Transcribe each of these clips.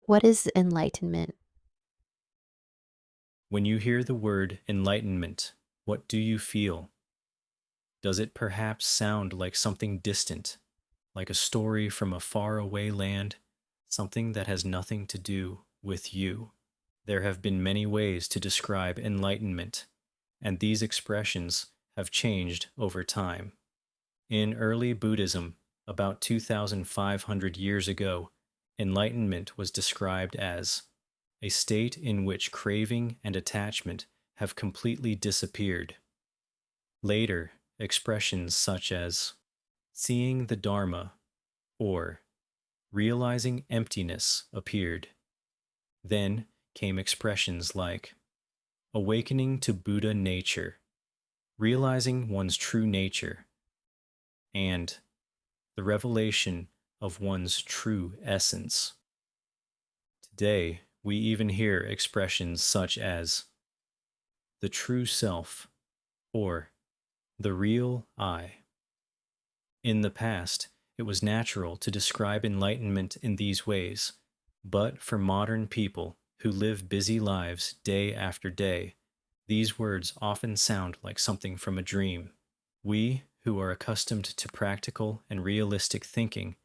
What is enlightenment? When you hear the word enlightenment, what do you feel? Does it perhaps sound like something distant, like a story from a faraway land, something that has nothing to do with you? There have been many ways to describe enlightenment, and these expressions have changed over time. In early Buddhism, about 2,500 years ago, enlightenment was described as a state in which craving and attachment have completely disappeared. Later, expressions such as seeing the Dharma or realizing emptiness appeared. Then came expressions like awakening to Buddha nature, realizing one's true nature, and the revelation of one's true essence. Today, we even hear expressions such as the true self or the real I. In the past, it was natural to describe enlightenment in these ways, but for modern people who live busy lives day after day, these words often sound like something from a dream. We, who are accustomed to practical and realistic thinking,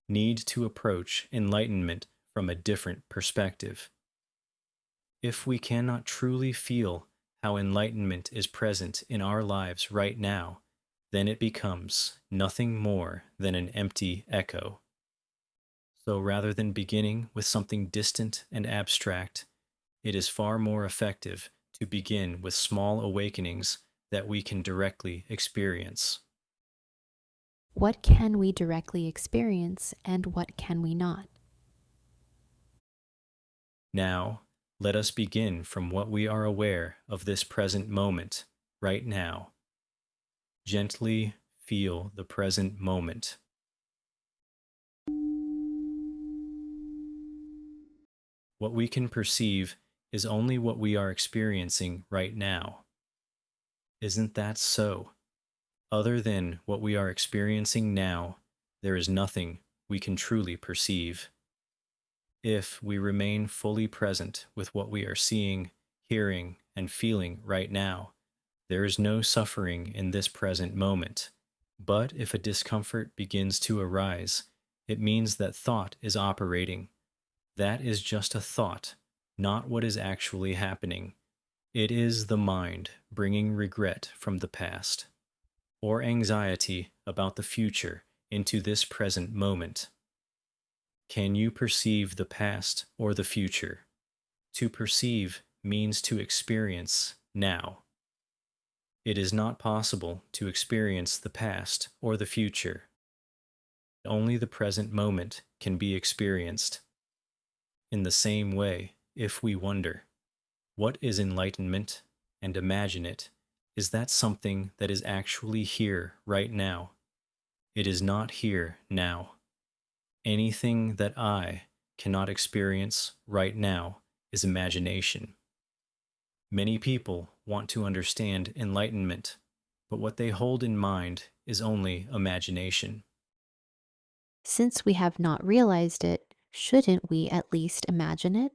need to approach enlightenment from a different perspective. If we cannot truly feel how enlightenment is present in our lives right now, then it becomes nothing more than an empty echo. So rather than beginning with something distant and abstract, it is far more effective to begin with small awakenings that we can directly experience. What can we directly experience and what can we not? Now, let us begin from what we are aware of this present moment, right now. Gently feel the present moment. What we can perceive is only what we are experiencing right now. Isn't that so? Other than what we are experiencing now, there is nothing we can truly perceive. If we remain fully present with what we are seeing, hearing, and feeling right now, there is no suffering in this present moment. But if a discomfort begins to arise, it means that thought is operating. That is just a thought, not what is actually happening. It is the mind bringing regret from the past or anxiety about the future into this present moment. Can you perceive the past or the future? To perceive means to experience now. It is not possible to experience the past or the future. Only the present moment can be experienced. In the same way, if we wonder, what is enlightenment, and imagine it, is that something that is actually here right now? It is not here now. Anything that I cannot experience right now is imagination. Many people want to understand enlightenment, but what they hold in mind is only imagination. Since we have not realized it, shouldn't we at least imagine it?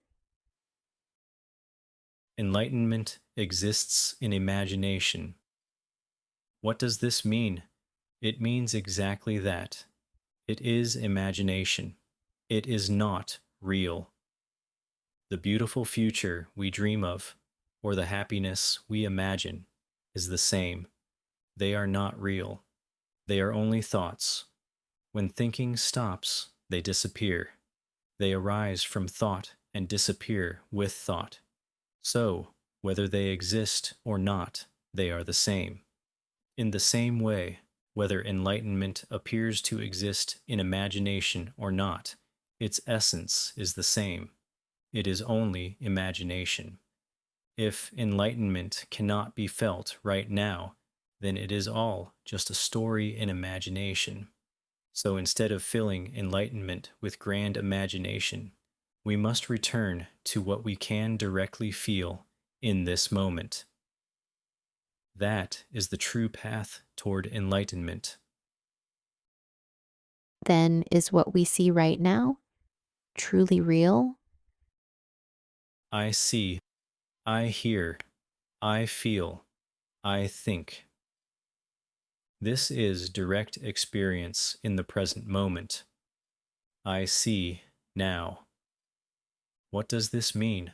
Enlightenment exists in imagination. What does this mean? It means exactly that. It is imagination. It is not real. The beautiful future we dream of, or the happiness we imagine, is the same. They are not real. They are only thoughts. When thinking stops, they disappear. They arise from thought and disappear with thought. So, whether they exist or not, they are the same. In the same way, whether enlightenment appears to exist in imagination or not, its essence is the same. It is only imagination. If enlightenment cannot be felt right now, then it is all just a story in imagination. So instead of filling enlightenment with grand imagination, we must return to what we can directly feel in this moment. That is the true path toward enlightenment. Then is what we see right now truly real? I see, I hear, I feel, I think. This is direct experience in the present moment. I see now. What does this mean?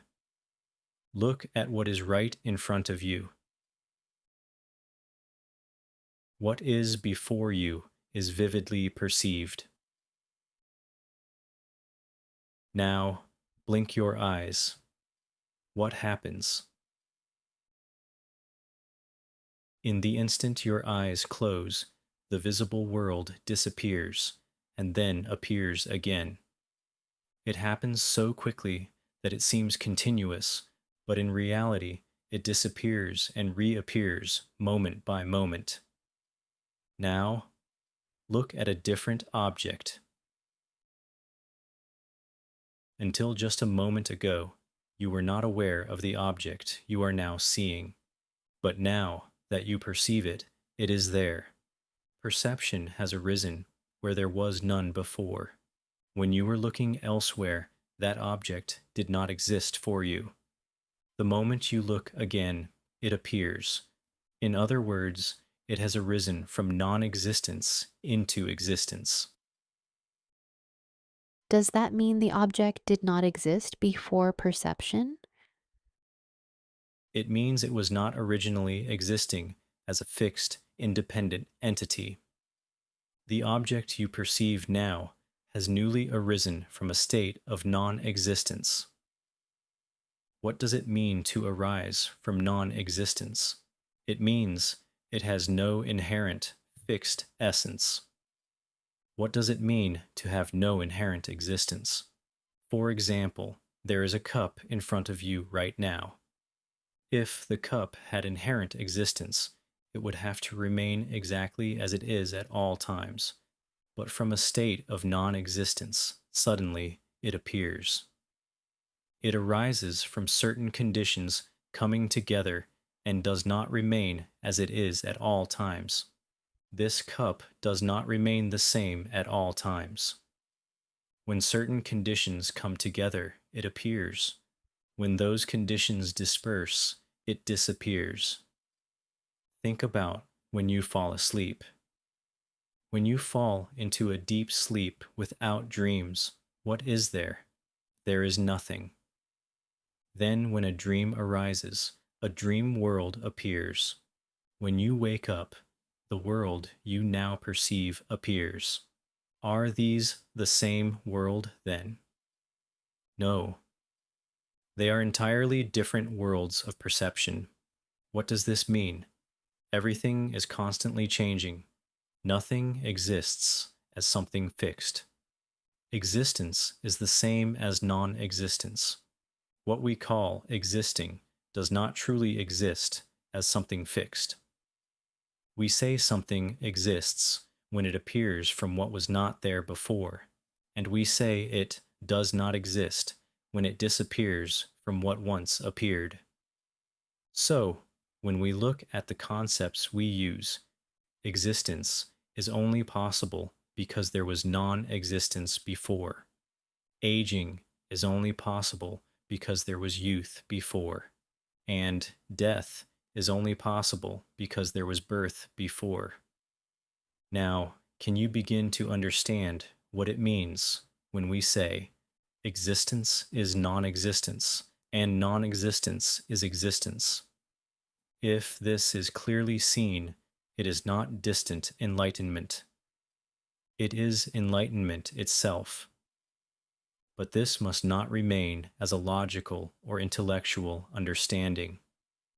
Look at what is right in front of you. What is before you is vividly perceived. Now, blink your eyes. What happens? In the instant your eyes close, the visible world disappears and then appears again. It happens so quickly that it seems continuous, but in reality, it disappears and reappears moment by moment. Now, look at a different object. Until just a moment ago, you were not aware of the object you are now seeing. But now that you perceive it, it is there. Perception has arisen where there was none before. When you were looking elsewhere, that object did not exist for you. The moment you look again, it appears. In other words, it has arisen from non existence into existence. Does that mean the object did not exist before perception? It means it was not originally existing as a fixed, independent entity. The object you perceive now has newly arisen from a state of non existence. What does it mean to arise from non existence? It means it has no inherent, fixed essence. What does it mean to have no inherent existence? For example, there is a cup in front of you right now. If the cup had inherent existence, it would have to remain exactly as it is at all times. But from a state of non existence, suddenly it appears. It arises from certain conditions coming together and does not remain as it is at all times. This cup does not remain the same at all times. When certain conditions come together, it appears. When those conditions disperse, it disappears. Think about when you fall asleep. When you fall into a deep sleep without dreams, what is there? There is nothing. Then, when a dream arises, a dream world appears. When you wake up, the world you now perceive appears. Are these the same world then? No. They are entirely different worlds of perception. What does this mean? Everything is constantly changing. Nothing exists as something fixed. Existence is the same as non existence. What we call existing does not truly exist as something fixed. We say something exists when it appears from what was not there before, and we say it does not exist when it disappears from what once appeared. So, when we look at the concepts we use, existence is only possible because there was non existence before. Aging is only possible because there was youth before. And death is only possible because there was birth before. Now, can you begin to understand what it means when we say existence is non existence and non existence is existence? If this is clearly seen, it is not distant enlightenment. It is enlightenment itself. But this must not remain as a logical or intellectual understanding.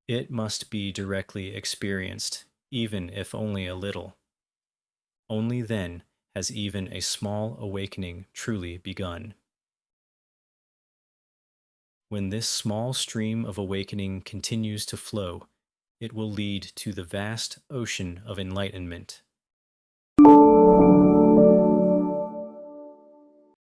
It must be directly experienced, even if only a little. Only then has even a small awakening truly begun. When this small stream of awakening continues to flow, it will lead to the vast ocean of enlightenment.